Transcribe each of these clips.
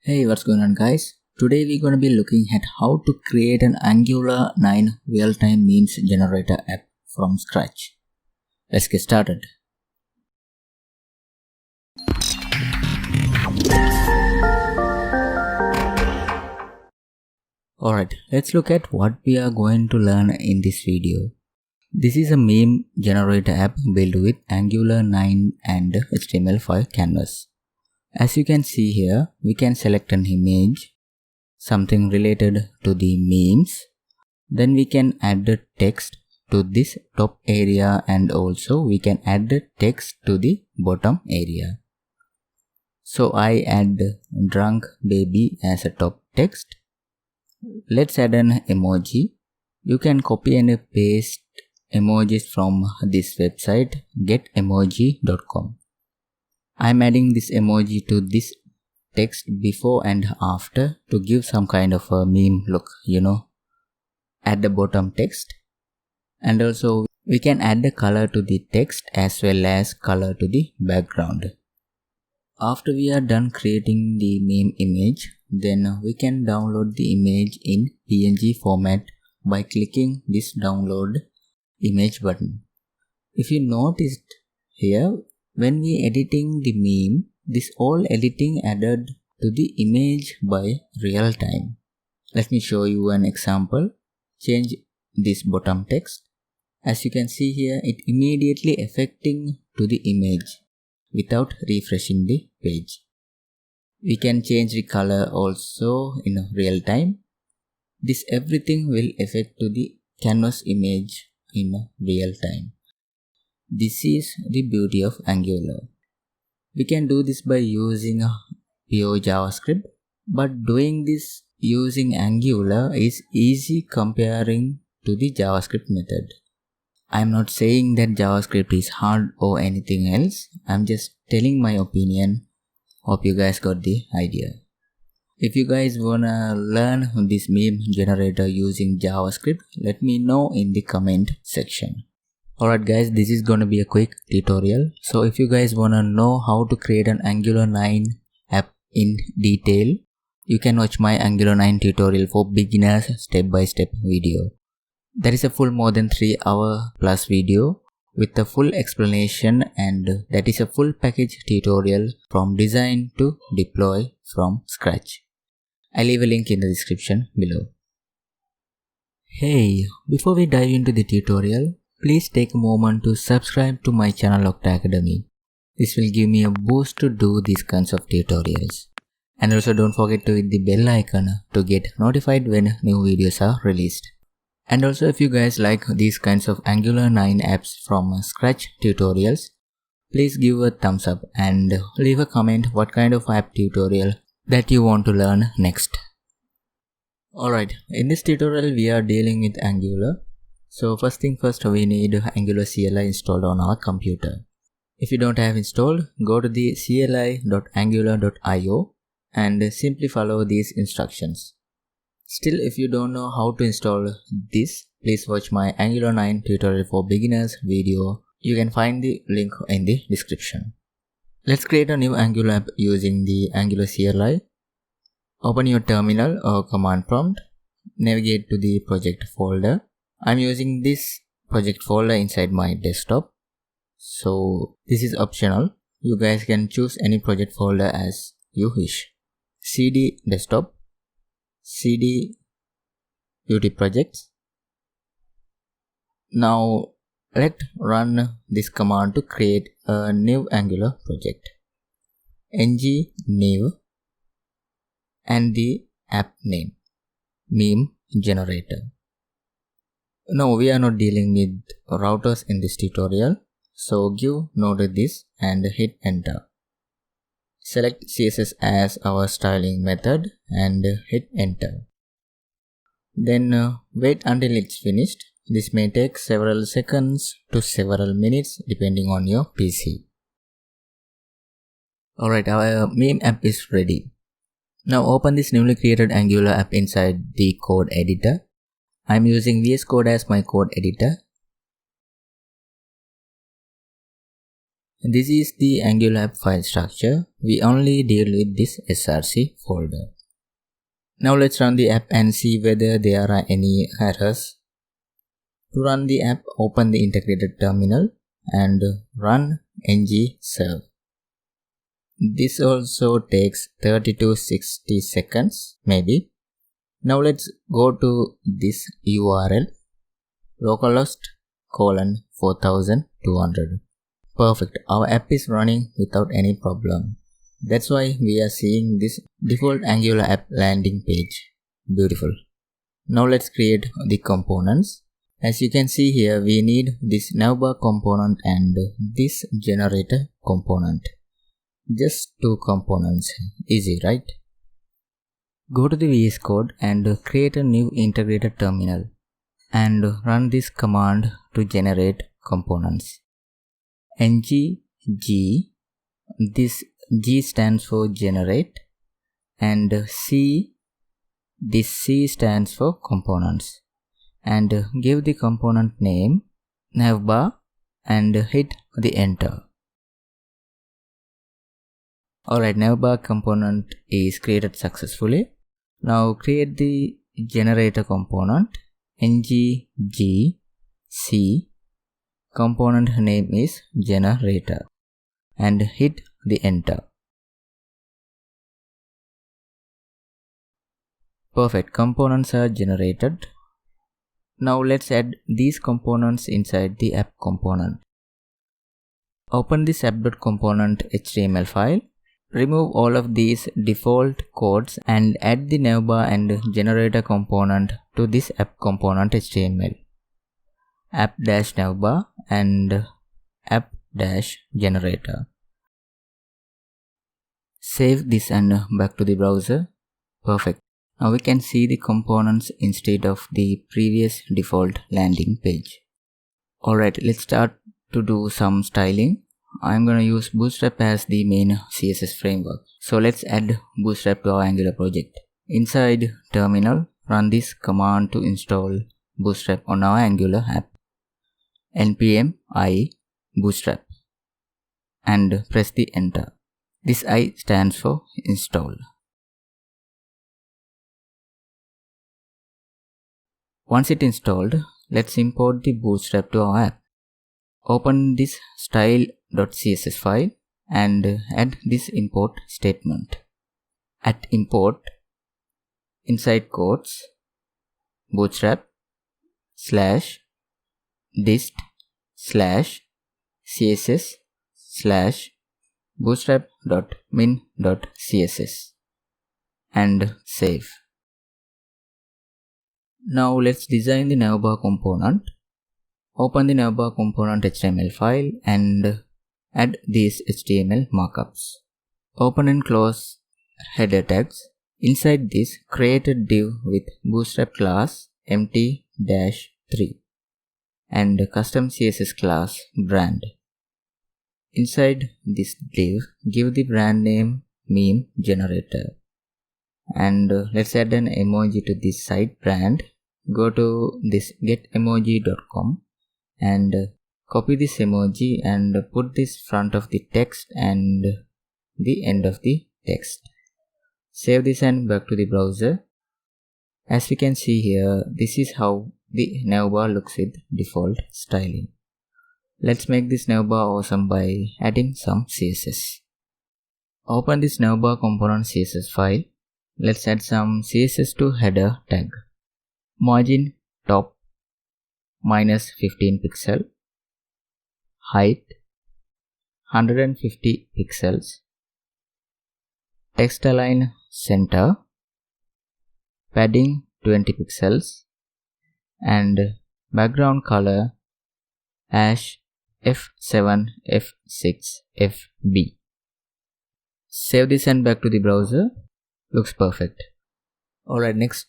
Hey, what's going on guys? Today we're going to be looking at how to create an Angular 9 real-time memes generator app from scratch. Let's get started. Alright, let's look at what we are going to learn in this video. This is a meme generator app built with Angular 9 and HTML5 canvas. As you can see here, we can select an image, something related to the memes. Then we can add the text to this top area, and also we can add the text to the bottom area. So I add drunk baby as a top text. Let's add an emoji. You can copy and paste emojis from this website getemoji.com. I'm adding this emoji to this text before and after to give some kind of a meme look, at the bottom text. And also we can add the color to the text as well as color to the background. After we are done creating the meme image, then we can download the image in PNG format by clicking this download image button. If you noticed here, when we editing the meme, this all editing added to the image by real time. Let me show you an example. Change this bottom text. As you can see here, it immediately affecting to the image without refreshing the page. We can change the color also in real time. This everything will affect to the canvas image in real time. This is the beauty of Angular. We can do this by using pure JavaScript, but doing this using Angular is easy comparing to the JavaScript method. I'm not saying that JavaScript is hard or anything else. I'm just telling my opinion. Hope you guys got the idea. If you guys wanna learn this meme generator using JavaScript, let me know in the comment section. Alright guys, this is gonna be a quick tutorial. So if you guys wanna know how to create an Angular 9 app in detail, you can watch my Angular 9 tutorial for beginners step-by-step video. There is a full more than 3-hour plus video with a full explanation, and that is a full package tutorial from design to deploy from scratch. I'll leave a link in the description below. Hey, before we dive into the tutorial, please take a moment to subscribe to my channel Octacademy. This will give me a boost to do these kinds of tutorials. And also don't forget to hit the bell icon to get notified when new videos are released. And also if you guys like these kinds of Angular 9 apps from scratch tutorials, please give a thumbs up and leave a comment what kind of app tutorial that you want to learn next. Alright, in this tutorial we are dealing with Angular. So first thing first, we need Angular CLI installed on our computer. If you don't have installed, go to the cli.angular.io and simply follow these instructions. Still, if you don't know how to install this, please watch my Angular 9 tutorial for beginners video. You can find the link in the description. Let's create a new Angular app using the Angular CLI. Open your terminal or command prompt. Navigate to the project folder. I'm using this project folder inside my desktop. So this is optional. You guys can choose any project folder as you wish. cd desktop, cd ut projects. Now let's run this command to create a new Angular project. ng new and the app name meme generator. No, we are not dealing with routers in this tutorial, so give no to this and hit enter. Select CSS as our styling method and hit enter. Then wait until it's finished. This may take several seconds to several minutes depending on your PC. Alright, our meme app is ready. Now open this newly created Angular app inside the code editor. I'm using VS Code as my code editor. This is the Angular app file structure. We only deal with this src folder. Now let's run the app and see whether there are any errors. To run the app, open the integrated terminal and run ng-serve. This also takes 30 to 60 seconds maybe. Now let's go to this URL localhost:4200. Perfect, our app is running without any problem. That's why we are seeing this default Angular app landing page. Beautiful. Now let's create the components. As you can see here, we need this navbar component and this generator component. Just two components. Easy, right? Go to the VS Code and create a new integrated terminal and run this command to generate components. ng-g, this G stands for generate, and C, this C stands for components, and give the component name navbar and hit the enter. Alright, navbar component is created successfully. Now create the generator component ng-g C, component name is generator, and hit the enter. Perfect, components are generated. Now let's add these components inside the app component. Open this app.component HTML file. Remove all of these default codes and add the navbar and generator component to this app component HTML. app-navbar and app-generator. Save this and back to the browser. Perfect. Now we can see the components instead of the previous default landing page. Alright, let's start to do some styling. I'm gonna use Bootstrap as the main CSS framework. So let's add Bootstrap to our Angular project. Inside terminal, run this command to install Bootstrap on our Angular app. npm I bootstrap and press the enter. This I stands for install. Once it installed, let's import the Bootstrap to our app. Open this style.css file and add this import statement. At import, inside quotes, bootstrap /dist/css/bootstrap.min.css and save. Now let's design the navbar component. Open the navbar component HTML file and add these HTML markups. Open and close header tags. Inside this, create a div with bootstrap class empty-3 and custom CSS class brand. Inside this div, give the brand name meme generator. And let's add an emoji to this site brand. Go to this getemoji.com and copy this emoji and put this front of the text and the end of the text. Save this and back to the browser. As we can see here, this is how the navbar looks with default styling. Let's make this navbar awesome by adding some CSS. Open this navbar component CSS file. Let's add some CSS to header tag. Margin top -15 pixel, height 150 pixels, text align center, padding 20 pixels, and background color F7 F6 FB. Save this and back to the browser. Looks perfect. Alright, next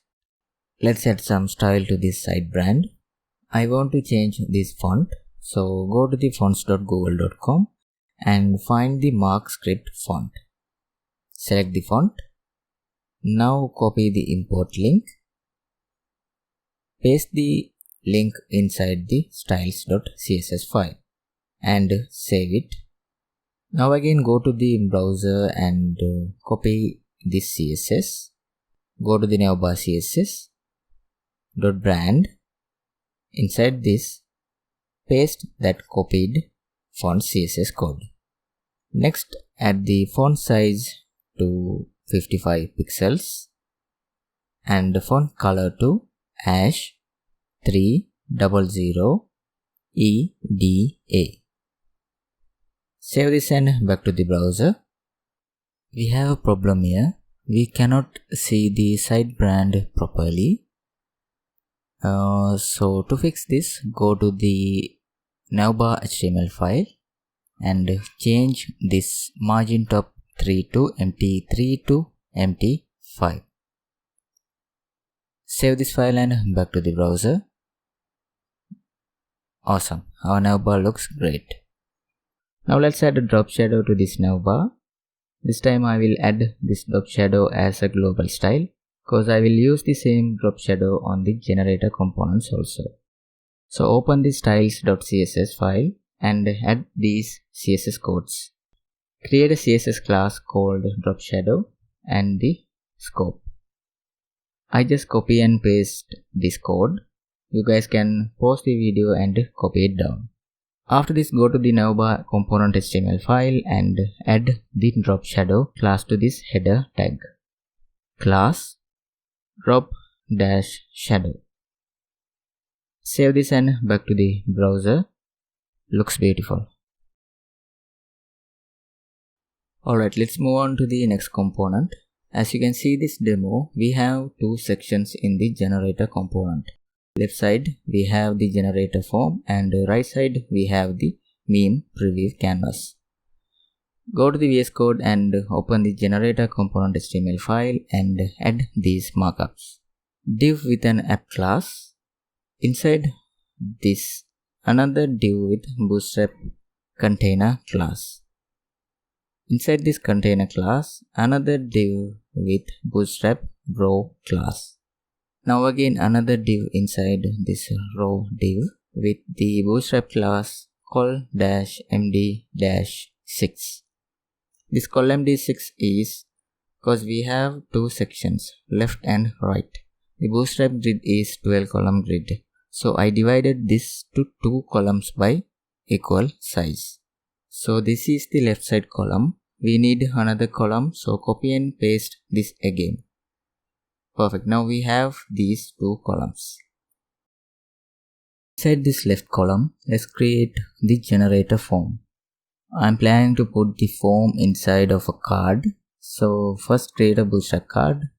let's add some style to this site brand. I want to change this font, so go to the fonts.google.com and find the mark script font. Select the font. Now copy the import link. Paste the link inside the styles.css file and save it. Now again go to the browser and copy this CSS. Go to the navbar CSS dot brand. Inside this, paste that copied font CSS code. Next, add the font size to 55 pixels and the font color to ash 300 EDA. Save this and back to the browser. We have a problem here. We cannot see the site brand properly. So to fix this, go to the navbar HTML file and change this margin top 3 to empty 3 to empty 5. Save this file and back to the browser. Awesome, our navbar looks great. Now let's add a drop shadow to this navbar. This time I will add this drop shadow as a global style, because I will use the same drop shadow on the generator components also. So open the styles.css file and add these CSS codes. Create a CSS class called drop shadow and the scope. I just copy and paste this code. You guys can pause the video and copy it down. After this, go to the navbar component HTML file and add the drop shadow class to this header tag. Class drop dash shadow. Save this and back to the browser. Looks beautiful. Alright, let's move on to the next component. As you can see this demo, we have two sections in the generator component. Left side we have the generator form and right side we have the meme preview canvas. Go to the VS Code and open the generator component HTML file and add these markups. Div with an app class. Inside this, another div with bootstrap container class. Inside this container class, another div with bootstrap row class. Now again another div inside this row div with the bootstrap class col-md-6. This col-md-6 is because we have two sections, left and right. The bootstrap grid is 12 column grid. So I divided this to 2 columns by equal size. So this is the left side column. We need another column, so copy and paste this again. Perfect, now we have these two columns. Inside this left column, let's create the generator form. I'm planning to put the form inside of a card. So first create a bootstrap card,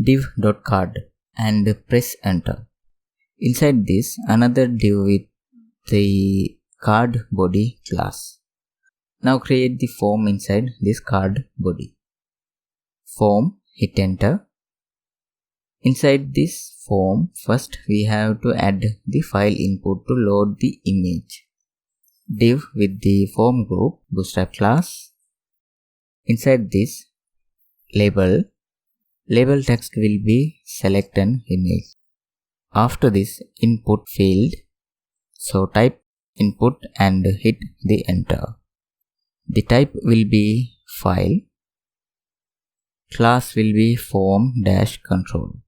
div.card, and press enter. Inside this, another div with the card body class. Now create the form inside this card body. Form, hit enter. Inside this form, first we have to add the file input to load the image. Div with the form group, bootstrap class. Inside this, label text will be select an image. After this, input field, so type input and hit the enter. The type will be file. Class will be form-control.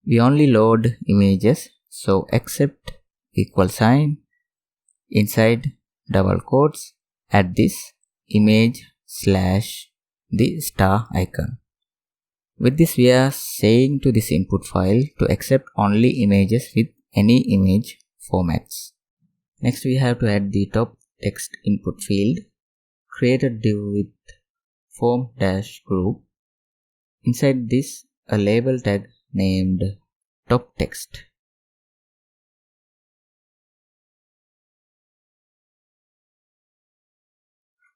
We only load images, so accept equal sign. Inside double quotes, add this image / the star icon. With this, we are saying to this input file to accept only images with any image formats. Next, we have to add the top text input field. Create a div with form-group. Inside this, a label tag named top text.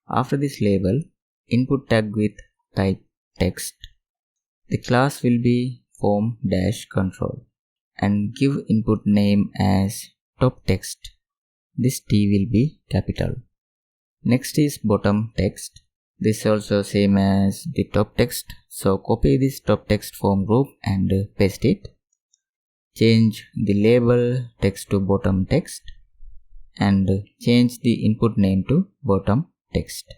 After this label, input tag with type text. The class will be form-control and give input name as top text. This T will be capital. Next is bottom text. This also same as the top text. So copy this top text form group and paste it. Change the label text to bottom text and change the input name to bottom text.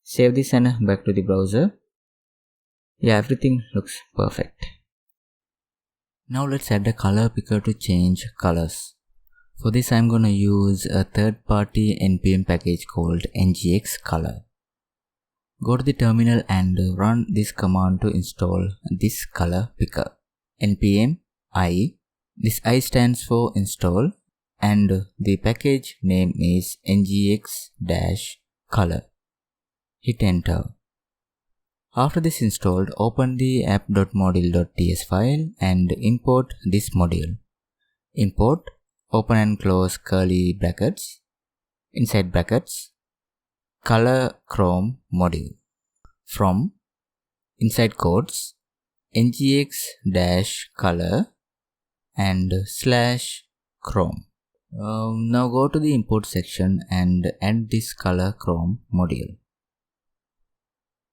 Save this and back to the browser. Yeah, everything looks perfect. Now let's add a color picker to change colors. For this I'm gonna use a third-party npm package called ngx color. Go to the terminal and run this command to install this color picker. npm I. This I stands for install and the package name is ngx-color. Hit enter. After this installed, open the app.module.ts file and import this module. Import, open and close curly brackets, inside brackets, color chrome module. From, inside quotes, ngx-color and /chrome. Now go to the import section and add this color chrome module.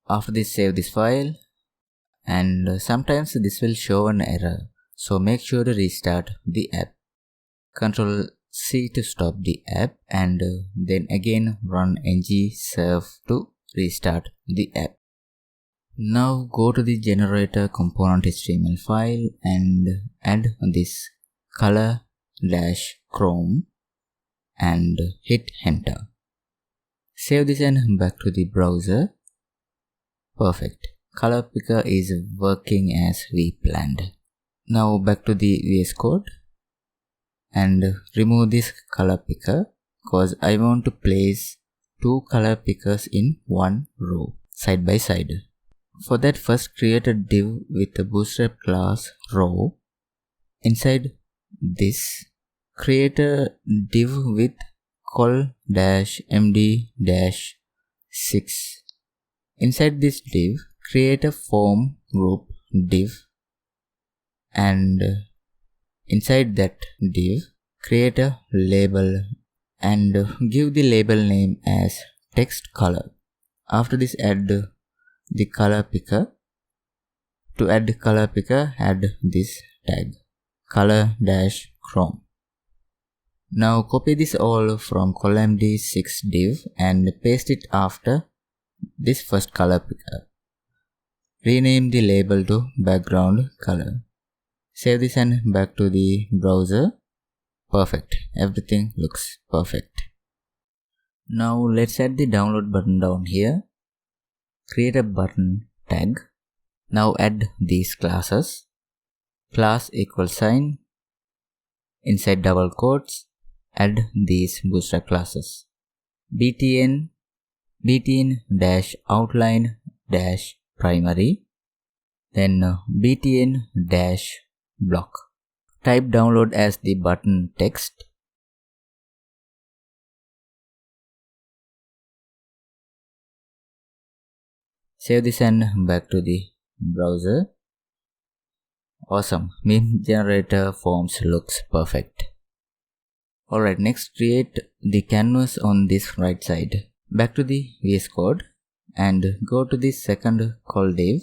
After this, save this file, and sometimes this will show an error, so make sure to restart the app. Ctrl C to stop the app and then again run ng-serve to restart the app. Now go to the generator component HTML file and add this color-chrome and hit enter. Save this and back to the browser. Perfect. Color picker is working as we planned. Now back to the VS Code and remove this color picker because I want to place two color pickers in one row side by side. For that, first create a div with the bootstrap class row. Inside this, create a div with col-md-6. Inside this div, create a form group div and inside that div, create a label and give the label name as text color. After this, add the color picker. To add the color picker, add this tag color-chrome. Now copy this all from col-md-6 div and paste it after this first color picker. Rename the label to background color. Save this and back to the browser. Perfect. Everything looks perfect. Now let's add the download button down here. Create a button tag. Now add these classes. Class equals sign. Inside double quotes, add these bootstrap classes. btn-outline-primary, then btn-block. Type download as the button text. Save this and back to the browser. Awesome. Meme generator forms looks perfect. Alright, next create the canvas on this right side. Back to the VS Code and go to the second call div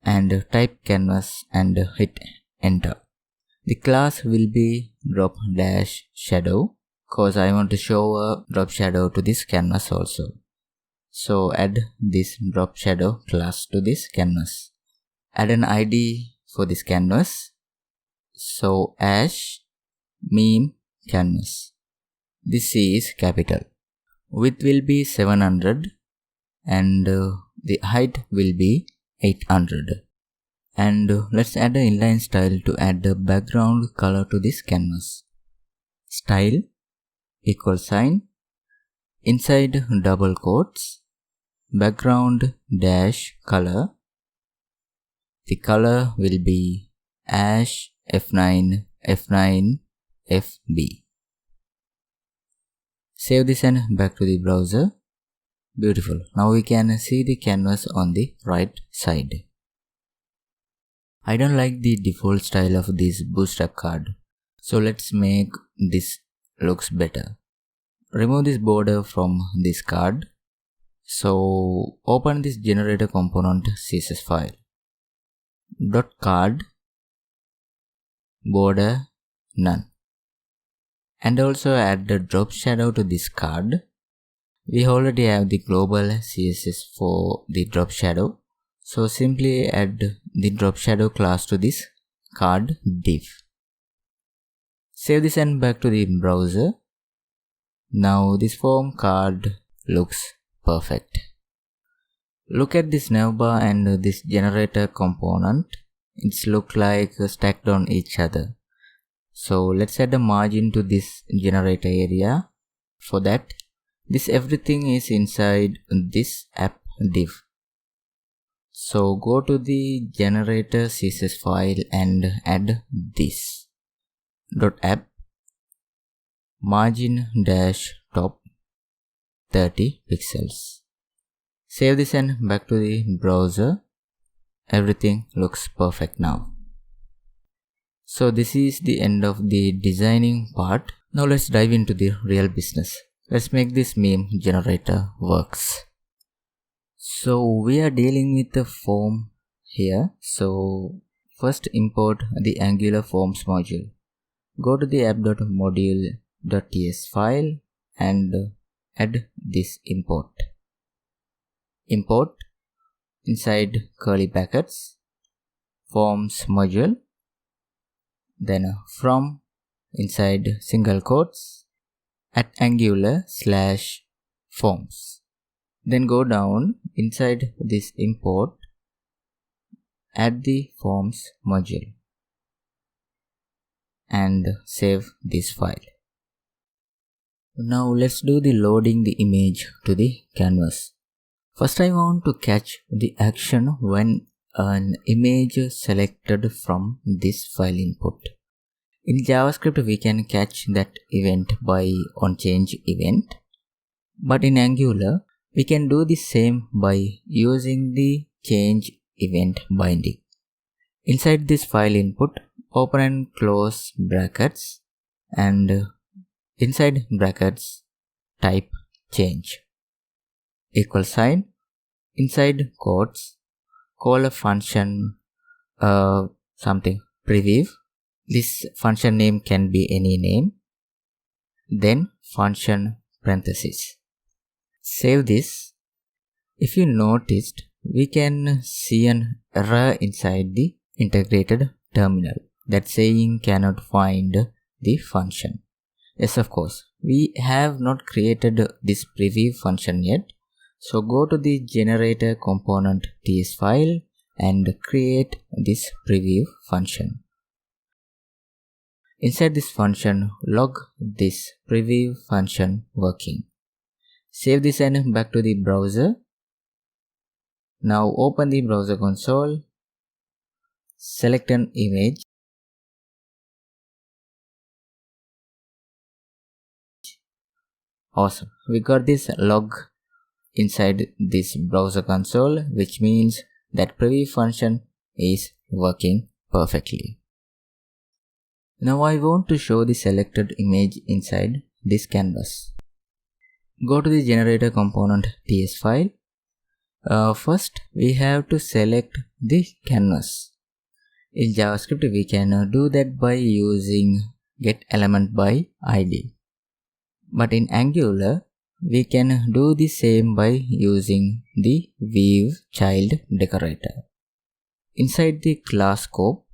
and type canvas and hit enter. The class will be drop-shadow because I want to show a drop shadow to this canvas also. So add this drop shadow class to this canvas. Add an ID for this canvas. So meme canvas. This C is capital. Width will be 700 and the height will be 800. And let's add an inline style to add the background color to this canvas. Style equals sign. Inside double quotes, background dash color. The color will be F9 FB. Save this and back to the browser. Beautiful. Now we can see the canvas on the right side. I don't like the default style of this bootstrap card. So let's make this looks better. Remove this border from this card. So open this generator component CSS file. .card border none. And also add the drop shadow to this card. We already have the global CSS for the drop shadow. So simply add the drop shadow class to this card div. Save this and back to the browser. Now this form card looks perfect. Look at this navbar and this generator component. It's look like stacked on each other. So let's add a margin to this generator area. For that, this everything is inside this app div. So go to the generator CSS file and add this .app margin dash top 30 pixels. Save this and back to the browser. Everything looks perfect now. So this is the end of the designing part. Now let's dive into the real business. Let's make this meme generator works. So we are dealing with the form here. So first import the Angular forms module. Go to the app.module.ts file and add this import. Import inside curly brackets forms module, then from inside single quotes at Angular/forms. Then go down inside this import, add the forms module and save this file. Now let's do the loading the image to the canvas. First I want to catch the action when an image selected from this file input. In JavaScript we can catch that event by onChange event, but in Angular we can do the same by using the change event binding. Inside this file input, open and close brackets and inside brackets type change equal sign. Inside quotes call a function something preview. This function name can be any name. Then function parenthesis. Save this. If you noticed, we can see an error inside the integrated terminal that's saying cannot find the function. Yes, of course, we have not created this preview function yet. So go to the generator component ts file and create this preview function. Inside this function, log this preview function working. Save this and back to the browser. Now open the browser console, select an image, awesome. We got this log inside this browser console, which means that preview function is working perfectly. Now I want to show the selected image inside this canvas. Go to the generator component ts file. First we have to select the canvas. In JavaScript we can do that by using getElementById. But in Angular we can do the same by using the viewChildDecorator. Inside the class scope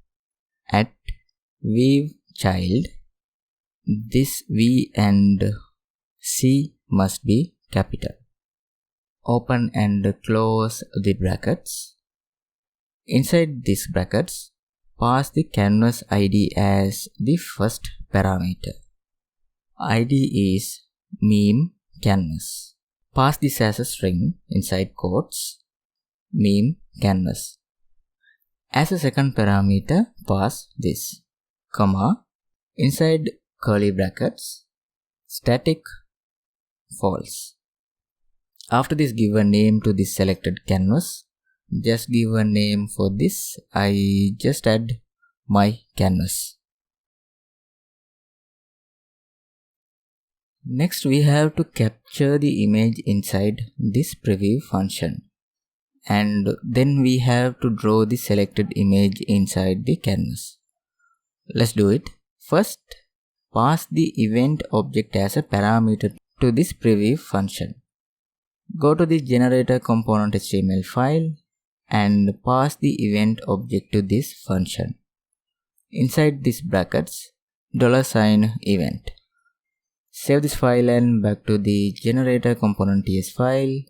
at viewChild, this v and c must be capital. Open and close the brackets. Inside these brackets, pass the canvas ID as the first parameter. ID is meme canvas. Pass this as a string inside quotes, meme canvas. As a second parameter, pass this, comma, inside curly brackets, static false. After this, give a name to the selected canvas. Just give a name for this. I just add my canvas. Next, we have to capture the image inside this preview function. And then we have to draw the selected image inside the canvas. Let's do it. First, pass the event object as a parameter to this preview function. Go to the generator component HTML file and pass the event object to this function. Inside these brackets, $event. Save this file and back to the generator component TS file,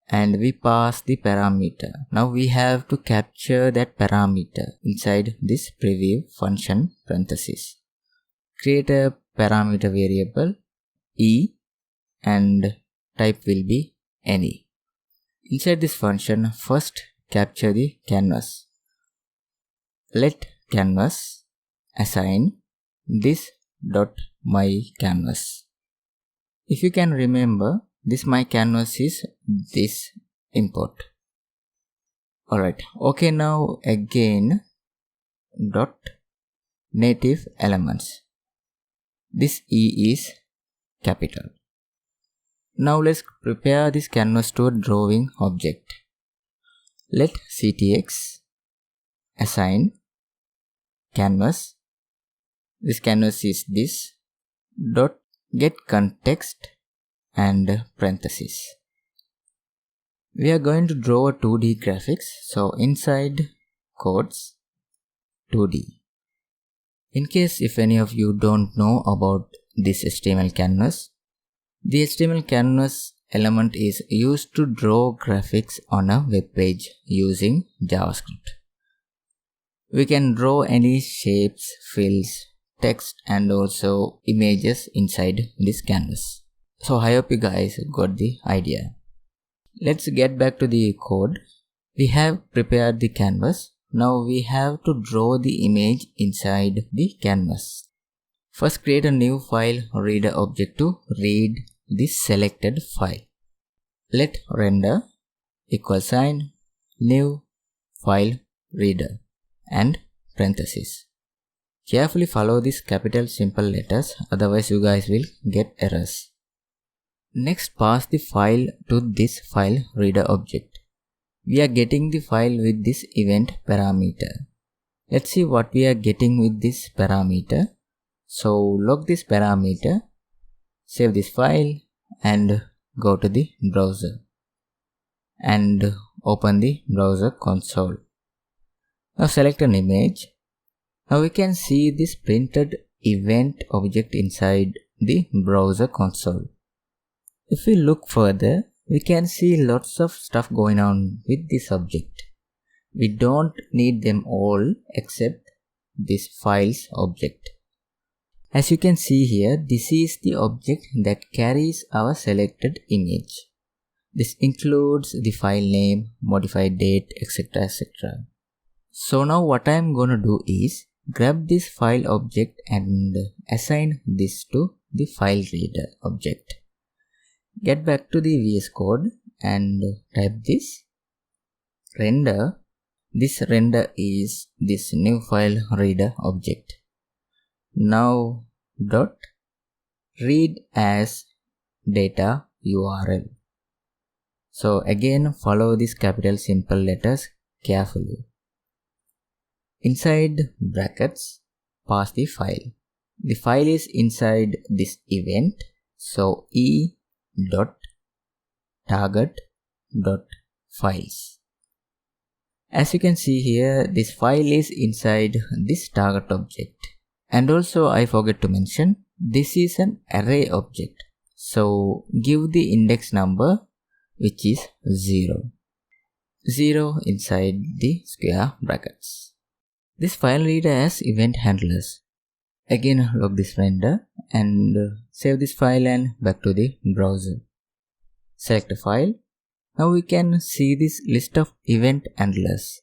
and we pass the parameter. Now we have to capture that parameter inside this preview function parenthesis. Create a parameter variable e and type will be any. Inside this function, first capture the canvas. Let canvas assign this dot my canvas. If you can remember, this my canvas is this import. Alright, okay, now again dot native elements. This E is capital. Now let's prepare this canvas to a drawing object. Let ctx assign canvas. This canvas is this dot get context and parenthesis. We are going to draw a 2D graphics, so inside codes 2D. In case if any of you don't know about this HTML canvas, the HTML canvas element is used to draw graphics on a web page using JavaScript. We can draw any shapes, fills, text and also images inside this canvas. So I hope you guys got the idea. Let's get back to the code. We have prepared the canvas. Now we have to draw the image inside the canvas. First create a new file reader object to read the selected file. Let render =, new file reader and parenthesis. Carefully follow these capital simple letters, otherwise you guys will get errors. Next pass the file to this file reader object. We are getting the file with this event parameter. Let's see what we are getting with this parameter. So log this parameter, save this file and go to the browser and open the browser console. Now select an image. Now we can see this printed event object inside the browser console. If we look further, we can see lots of stuff going on with this object. We don't need them all except this files object. As you can see here, this is the object that carries our selected image. This includes the file name, modified date, etc. etc. So now what I am going to do is grab this file object and assign this to the file reader object. Get back to the VS Code and type this render. This render is this new file reader object. Now dot read as data URL. So again follow these capital simple letters carefully. Inside brackets pass the file. The file is inside this event, so e dot target dot files. As you can see here, this file is inside this target object. And also I forgot to mention, this is an array object. So give the index number which is 0. 0 inside the square brackets. This file reader has event handlers. Again log this render and save this file and back to the browser. Select a file. Now we can see this list of event handlers.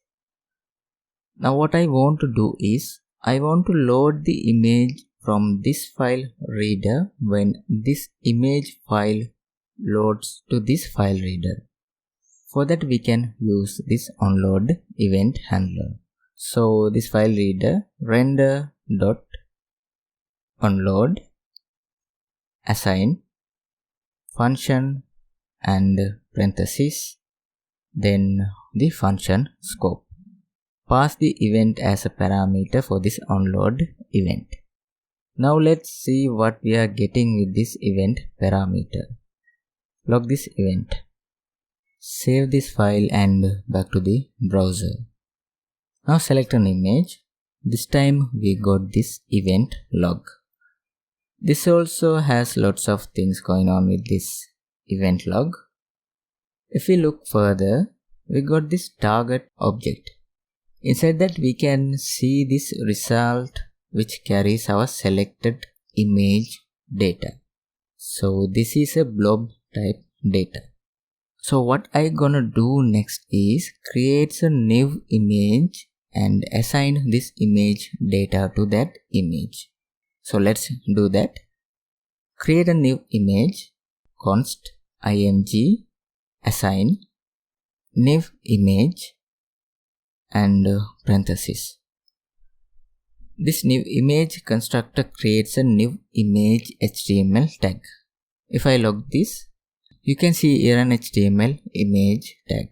Now what I want to do is, I want to load the image from this file reader when this image file loads to this file reader. For that we can use this onload event handler. So this file reader render dot onload assign function and parenthesis, then the function scope. Pass the event as a parameter for this onload event. Now let's see what we are getting with this event parameter. log this event. Save this file and back to the browser. Now select an image. This time we got this event log. This also has lots of things going on with this event log. If we look further, we got this target object. Inside that we can see this result which carries our selected image data. So this is a blob type data. So what I gonna do next is create a new image and assign this image data to that image. So let's do that. Create a new image, const img assign new image and parenthesis. This new image constructor creates a new image HTML tag. If I log this, you can see here an HTML image tag.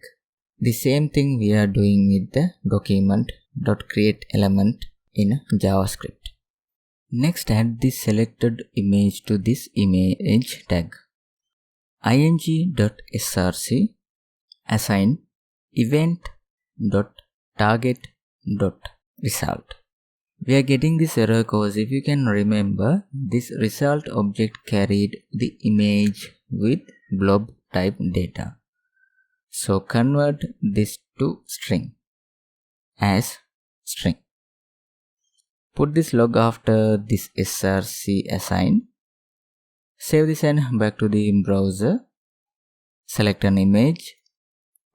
The same thing we are doing with the document.createElement in JavaScript. Next, add the selected image to this image tag. ing.src assign event.target.result. We are getting this error because if you can remember, this result object carried the image with blob type data. So convert this to string as string. Put this log after this src assign. Save this and back to the browser. Select an image.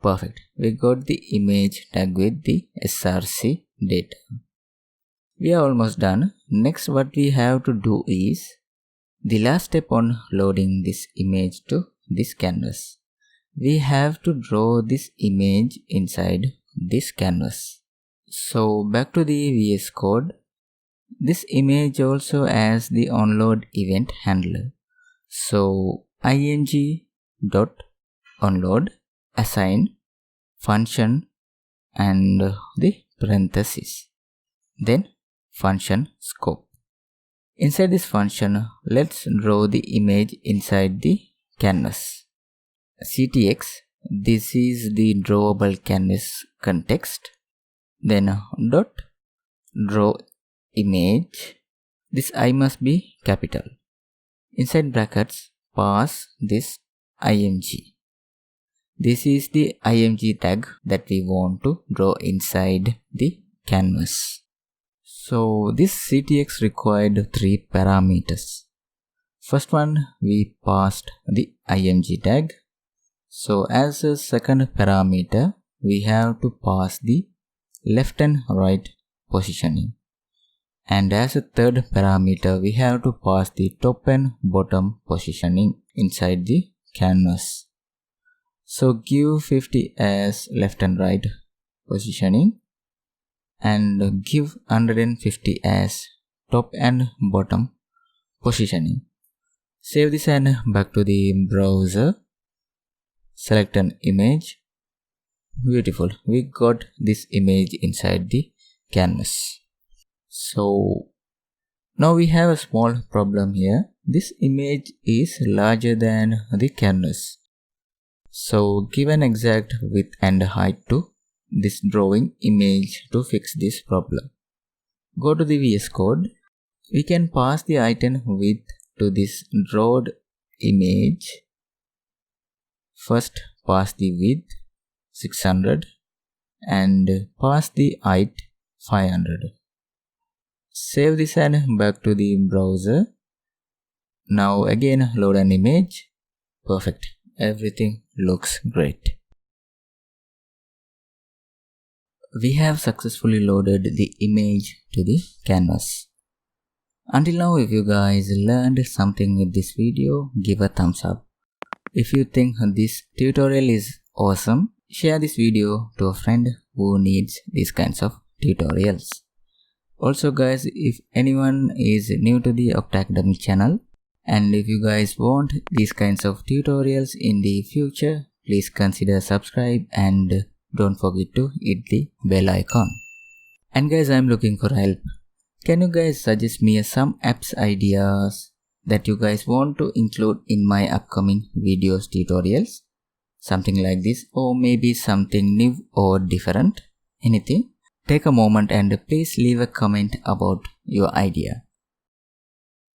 Perfect. We got the image tag with the src data. We are almost done. Next, what we have to do is the last step on loading this image to this canvas. We have to draw this image inside this canvas. So back to the VS Code. This image also has the onload event handler. So ing.onload assign function and the parenthesis. Then function scope. Inside this function, let's draw the image inside the canvas. ctx, this is the drawable canvas context. Then dot draw image. This I must be capital. Inside brackets, pass this img. This is the img tag that we want to draw inside the canvas. So this ctx required 3 parameters. First one, we passed the img tag. So as a second parameter, we have to pass the left and right positioning. And as a third parameter, we have to pass the top and bottom positioning inside the canvas. So give 50 as left and right positioning and give 150 as top and bottom positioning. Save this and back to the browser. Select an image. Beautiful. We got this image inside the canvas. So now we have a small problem here. This image is larger than the canvas. So give an exact width and height to this drawing image to fix this problem. Go to the VS Code. We can pass the item width to this drawn image. First pass the width 600 and pass the height 500. Save this and back to the browser. Now again load an image. Perfect. Everything looks great. We have successfully loaded the image to the canvas. Until now, if you guys learned something with this video, give a thumbs up. If you think this tutorial is awesome, share this video to a friend who needs these kinds of tutorials. Also guys, if anyone is new to the Octacademy channel and if you guys want these kinds of tutorials in the future, please consider subscribe and don't forget to hit the bell icon. And guys, I'm looking for help. Can you guys suggest me some apps ideas that you guys want to include in my upcoming videos, tutorials, something like this, or maybe something new or different, anything, take a moment and please leave a comment about your idea.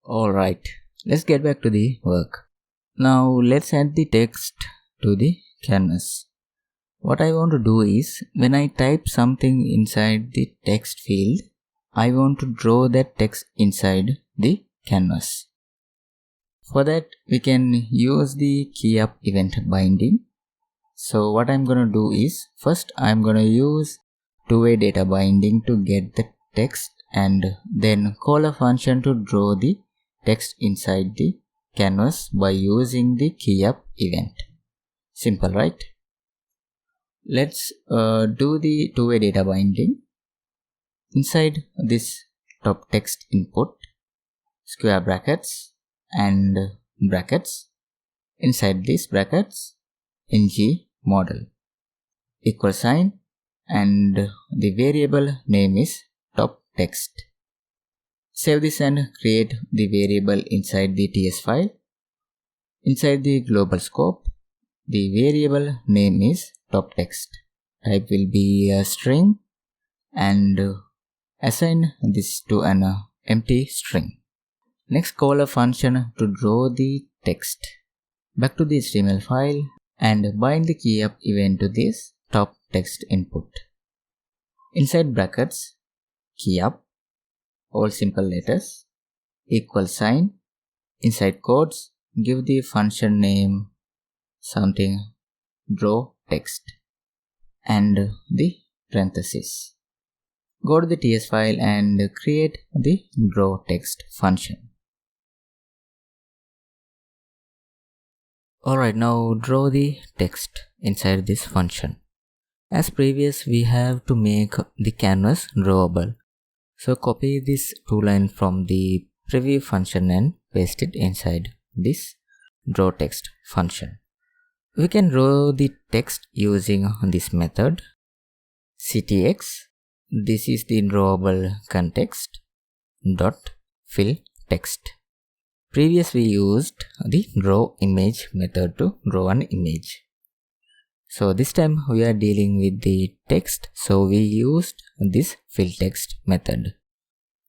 Alright, let's get back to the work. Now let's add the text to the canvas. What I want to do is, when I type something inside the text field, I want to draw that text inside the canvas. For that, we can use the keyUp event binding. So what I'm gonna do is, first I'm gonna use two-way data binding to get the text and then call a function to draw the text inside the canvas by using the keyUp event. Simple, right? Let's do the two-way data binding. Inside this top text input, square brackets and brackets. Inside these brackets, ng model, equal sign, and the variable name is top text. Save this and create the variable inside the TS file. Inside the global scope, the variable name is top text. Type will be a string and assign this to an empty string. Next, call a function to draw the text. Back to the HTML file and bind the keyUp event to this top text input. Inside brackets, keyUp, all simple letters, equal sign. Inside quotes, give the function name something draw text and the parenthesis. Go to the TS file and create the draw text function. Alright, now draw the text inside this function. As previous, we have to make the canvas drawable. So copy this two line from the preview function and paste it inside this draw text function. We can draw the text using this method, ctx. This is the drawable context dot fill text. Previous we used the draw image method to draw an image. So this time we are dealing with the text, so we used this fill text method.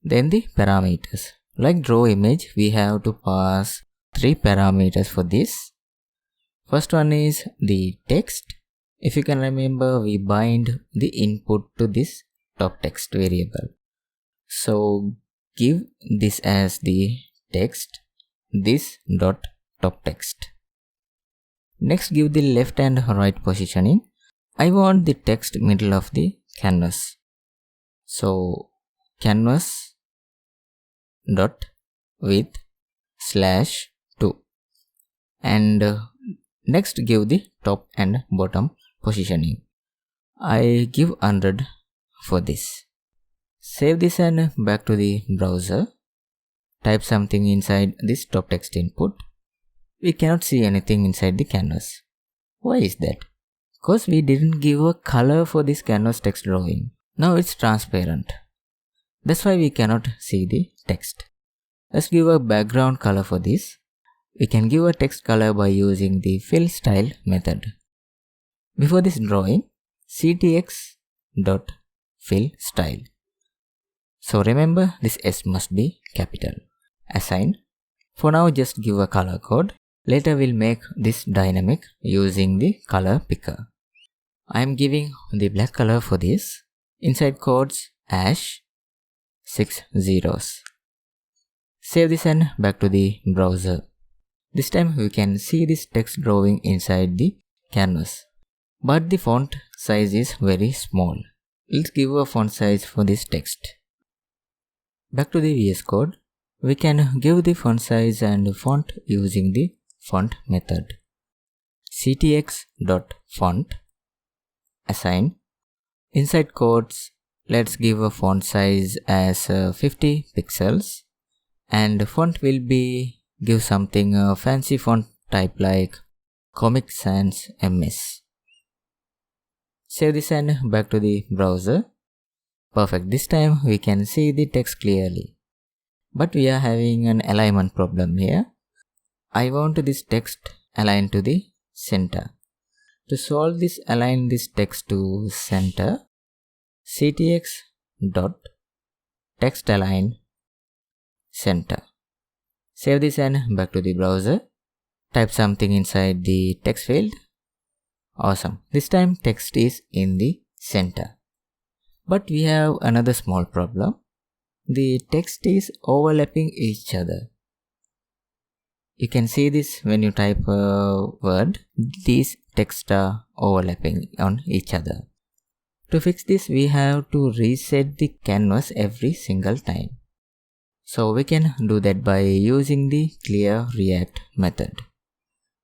Then the parameters. Like draw image, we have to pass 3 parameters for this. First one is the text. If you can remember, we bind the input to this top text variable. So give this as the text, this dot top text. Next, give the left and right positioning. I want the text middle of the canvas. So canvas dot width /2 and next give the top and bottom positioning. I give 100 for this. Save this and back to the browser. Type something inside this top text input. We cannot see anything inside the canvas. Why is that? Because we didn't give a color for this canvas text drawing. Now it's transparent. That's why we cannot see the text. Let's give a background color for this. We can give a text color by using the fill style method. Before this drawing, ctx.fill style. So remember, this S must be capital. Assign. For now, just give a color code. Later we'll make this dynamic using the color picker. I am giving the black color for this. Inside codes #6 zeros. Save this and back to the browser. This time we can see this text drawing inside the canvas. But the font size is very small. Let's give a font size for this text. Back to the VS Code. We can give the font size and font using the font method. ctx.font assign. Inside quotes, let's give a font size as 50 pixels and font will be give something fancy font type like Comic Sans MS. Save this and back to the browser. Perfect, this time we can see the text clearly. But we are having an alignment problem here. I want this text aligned to the center. To solve this, align this text to center. ctx dot text align center. Save this and back to the browser. Type something inside the text field. Awesome. This time text is in the center. But we have another small problem. The text is overlapping each other. You can see this when you type a word. These texts are overlapping on each other. To fix this, we have to reset the canvas every single time. So we can do that by using the clear react method.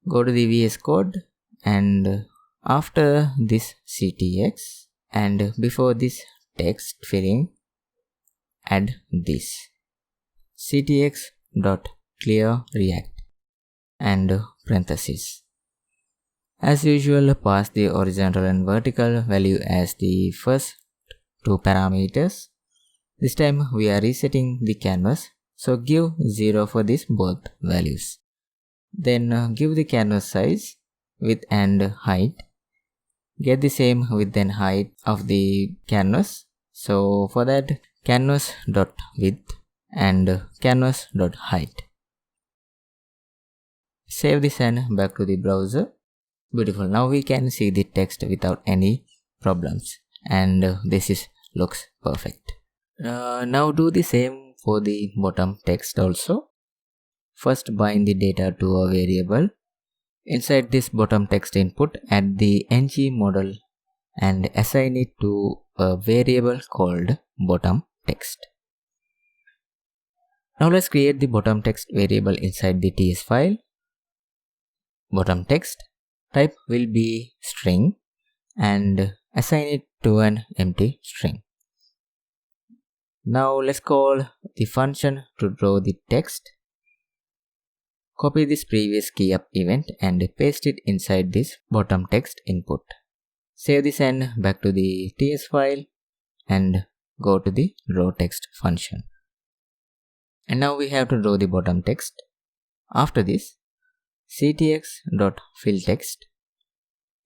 Go to the VS Code and after this ctx and before this text filling, add this ctx dot clear react and parentheses. As usual, pass the horizontal and vertical value as the first two parameters. This time we are resetting the canvas, so give 0 for these both values. Then give the canvas size, width and height. Get the same width and height of the canvas. So for that, canvas.width and canvas.height. Save this and back to the browser. Beautiful. Now we can see the text without any problems, and this looks perfect. Now do the same for the bottom text also. First bind the data to a variable. Inside this bottom text input, add the ng model and assign it to a variable called bottom text. Now let's create the bottom text variable inside the TS file. Bottom text type will be string and assign it to an empty string. Now let's call the function to draw the text. Copy this previous key up event and paste it inside this bottom text input. Save this and back to the TS file and go to the draw text function. And now we have to draw the bottom text. After this, ctx.fillText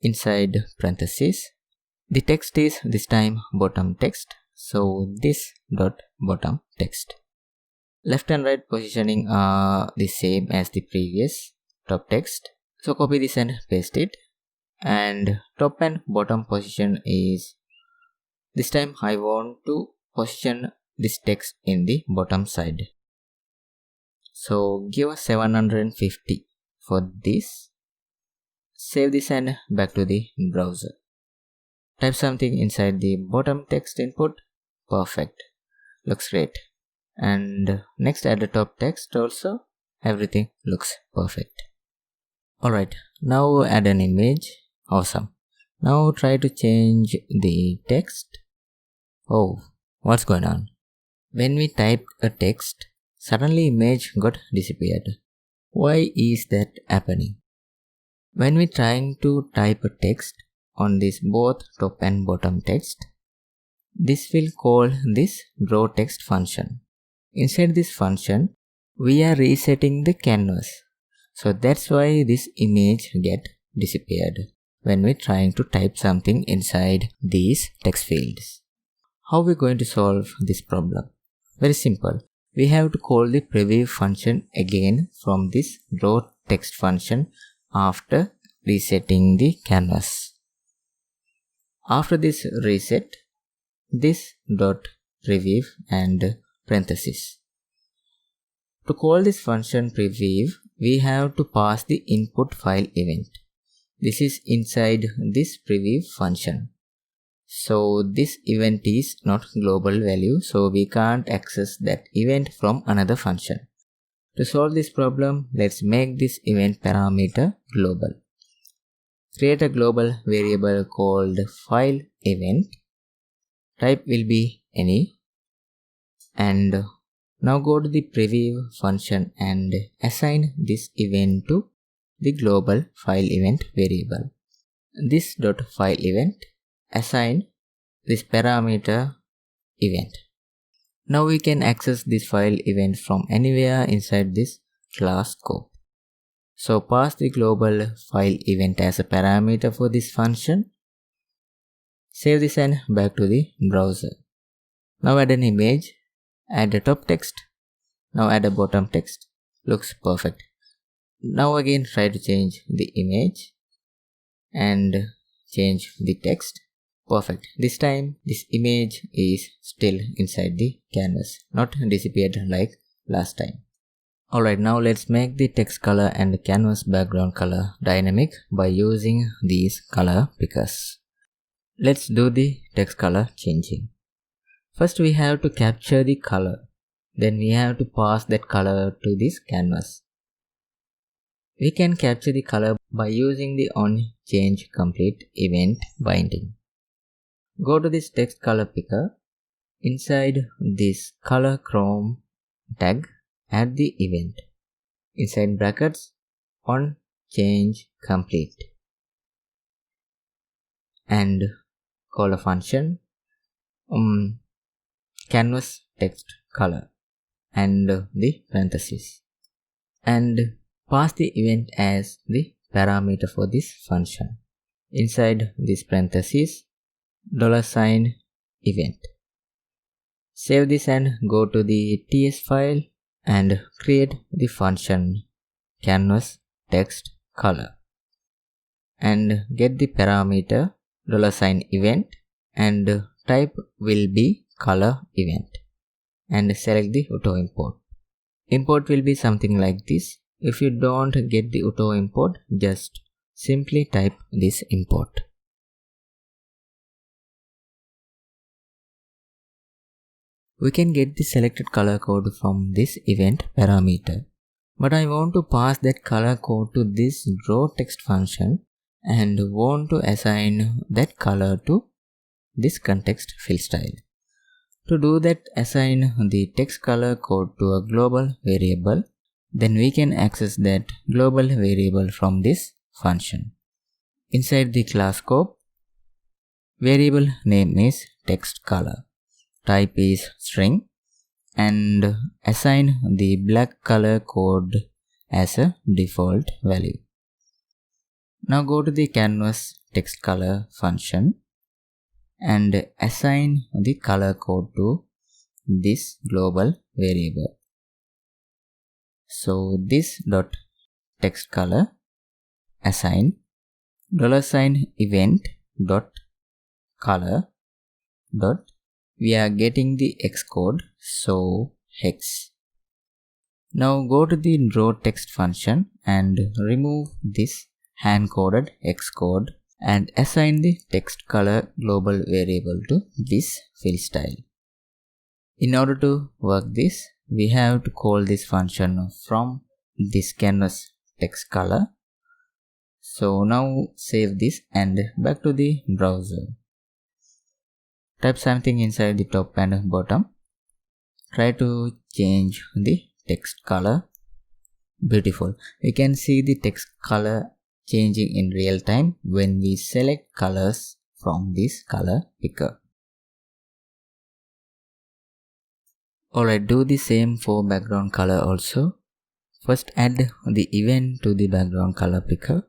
inside parentheses. The text is this time bottom text, so this dot bottom text. Left and right positioning are the same as the previous top text, so copy this and paste it. And top and bottom position is this time I want to position this text in the bottom side, so give us 750 for this. Save this and back to the browser. Type something inside the bottom text input. Perfect. Looks great. And next add the top text also. Everything looks perfect. Alright, now add an image. Awesome. Now try to change the text. Oh, what's going on? When we typed a text, suddenly image got disappeared. Why is that happening? When we trying to type a text on this both top and bottom text, this will call this draw text function. Inside this function, we are resetting the canvas. So that's why this image get disappeared when we trying to type something inside these text fields. How we going to solve this problem? Very simple. We have to call the preview function again from this draw text function after resetting the canvas. After this reset, this dot preview and parentheses. To call this function preview, we have to pass the input file event. This is inside this preview function. So this event is not global value, so we can't access that event from another function. To solve this problem, let's make this event parameter global. Create a global variable called file event. Type will be any. And now go to the preview function and assign this event to the global file event variable. This dot file event assign this parameter event. Now we can access this file event from anywhere inside this class scope. So pass the global file event as a parameter for this function. Save this and back to the browser. Now add an image, add a top text, now add a bottom text. Looks perfect. Now again try to change the image and change the text. Perfect. This time this image is still inside the canvas, not disappeared like last time. Alright, now let's make the text color and canvas background color dynamic by using these color pickers. Let's do the text color changing. First we have to capture the color. Then we have to pass that color to this canvas. We can capture the color by using the onChangeComplete event binding. Go to this text color picker. Inside this color chrome tag, add the event. Inside brackets, onChangeComplete. And call a function canvas text color and the parentheses. And pass the event as the parameter for this function. Inside this parentheses, $event. Save this and go to the TS file and create the function canvas text color. And get the parameter $event and type will be color event. And select the auto import. Import will be something like this. If you don't get the auto import, just simply type this import. We can get the selected color code from this event parameter. But I want to pass that color code to this draw text function and want to assign that color to this context fill style. To do that, assign the text color code to a global variable. Then we can access that global variable from this function. Inside the class scope, variable name is text color, type is string, and assign the black color code as a default value. Now go to the canvas text color function and assign the color code to this global variable. So this dot text color assign $event dot color dot we are getting the X code, so hex. Now go to the draw text function and remove this hand coded X code and assign the text color global variable to this fill style. In order to work this, we have to call this function from this canvas text color. So now save this and back to the browser. Type something inside the top and bottom. Try to change the text color. Beautiful. We can see the text color changing in real time when we select colors from this color picker. Alright, do the same for background color also. First add the event to the background color picker.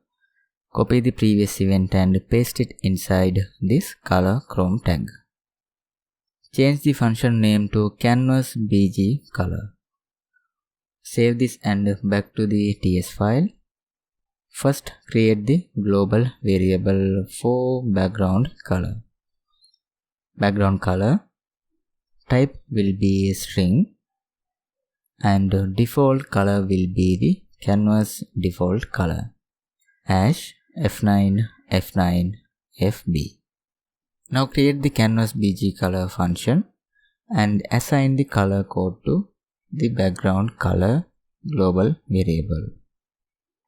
Copy the previous event and paste it inside this color chrome tag. Change the function name to canvas bg color. Save this and back to the TS file. First create the global variable for background color. Background color type will be string and default color will be the canvas default color #F9 F9 FB. Now create the canvas bg color function and assign the color code to the background color global variable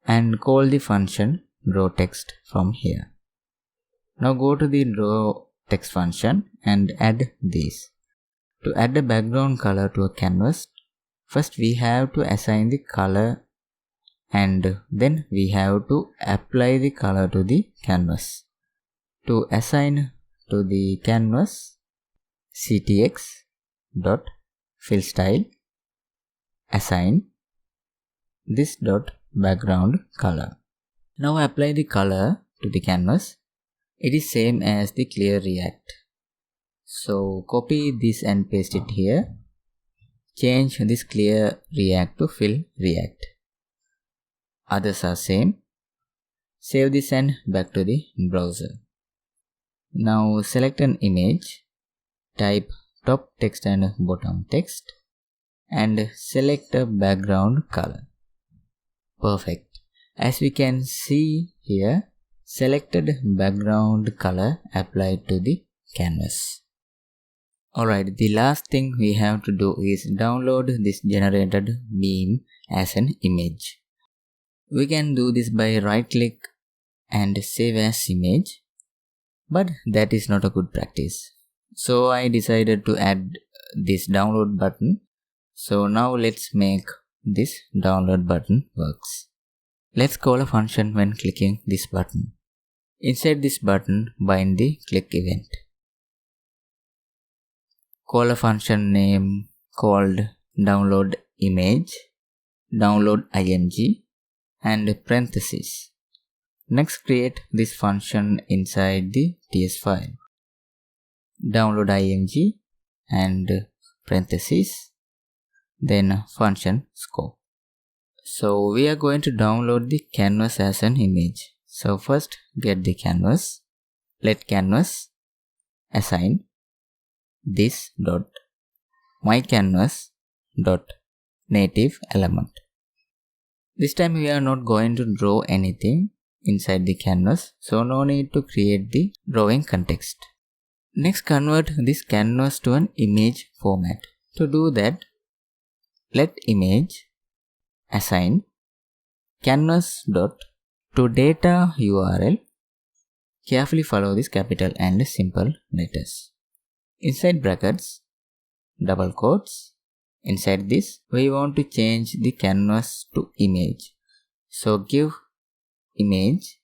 and call the function draw text from here. Now go to the draw text function and add this. To add a background color to a canvas, first we have to assign the color and then we have to apply the color to the canvas. To assign to the canvas, ctx dot fill style, assign this dot background color. Now apply the color to the canvas. It is same as the clear React. So copy this and paste it here. Change this clear React to fill React. Others are same. Save this and back to the browser. Now select an image, type top text and bottom text, and select a background color. Perfect. As we can see here, selected background color applied to the canvas. Alright, the last thing we have to do is download this generated meme as an image. We can do this by right click and save as image, but that is not a good practice. So I decided to add this download button. So now let's make this download button works. Let's call a function when clicking this button. Inside this button, bind the click event. Call a function name called download image, download img, and parentheses. Next, create this function inside the TS file. Download img and parentheses, then function scope. So we are going to download the canvas as an image. So first get the canvas. Let canvas assign this dot my canvas dot native element. This time we are not going to draw anything inside the canvas, so no need to create the drawing context. Next, convert this canvas to an image format. To do that, let image assign canvas dot to data URL. Carefully follow this capital and simple letters. Inside brackets, double quotes. Inside this, we want to change the canvas to image. So give image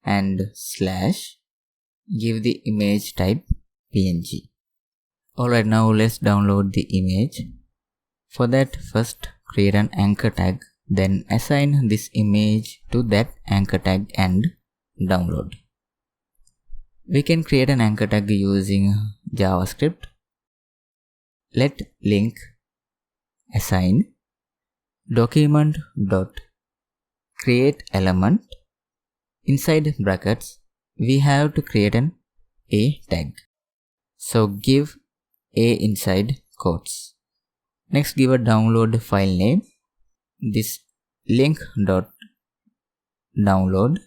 and slash, give the image type PNG. Alright, now let's download the image. For that, first create an anchor tag, then assign this image to that anchor tag and download. We can create an anchor tag using JavaScript. Let link assign document dot create element. Inside brackets, we have to create an A tag. So give A inside quotes. Next, give a download file name. This link dot download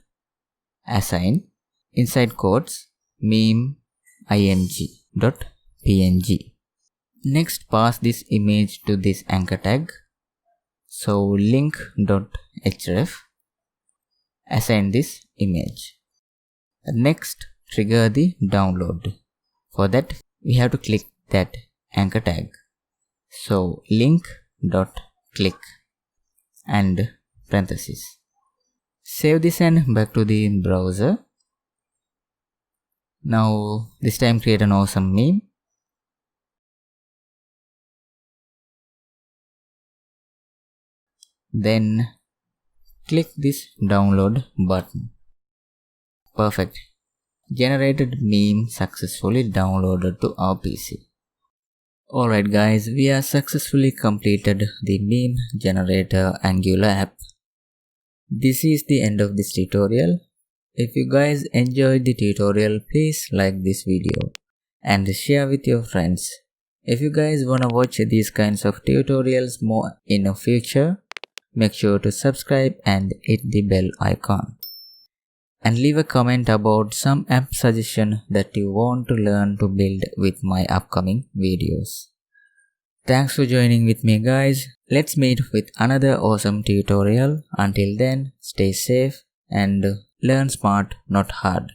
assign inside quotes meme img dot png. Next, pass this image to this anchor tag. So link dot href assign this image. Next, trigger the download. For that, we have to click that anchor tag. So link dot click and parentheses. Save this and back to the browser. Now this time create an awesome meme. Then click this download button. Perfect. Generated meme successfully downloaded to our PC. Alright guys, we have successfully completed the meme generator Angular app. This is the end of this tutorial. If you guys enjoyed the tutorial, please like this video and share with your friends. If you guys wanna watch these kinds of tutorials more in the future, make sure to subscribe and hit the bell icon. And leave a comment about some app suggestion that you want to learn to build with my upcoming videos. Thanks for joining with me guys. Let's meet with another awesome tutorial. Until then, stay safe and learn smart, not hard.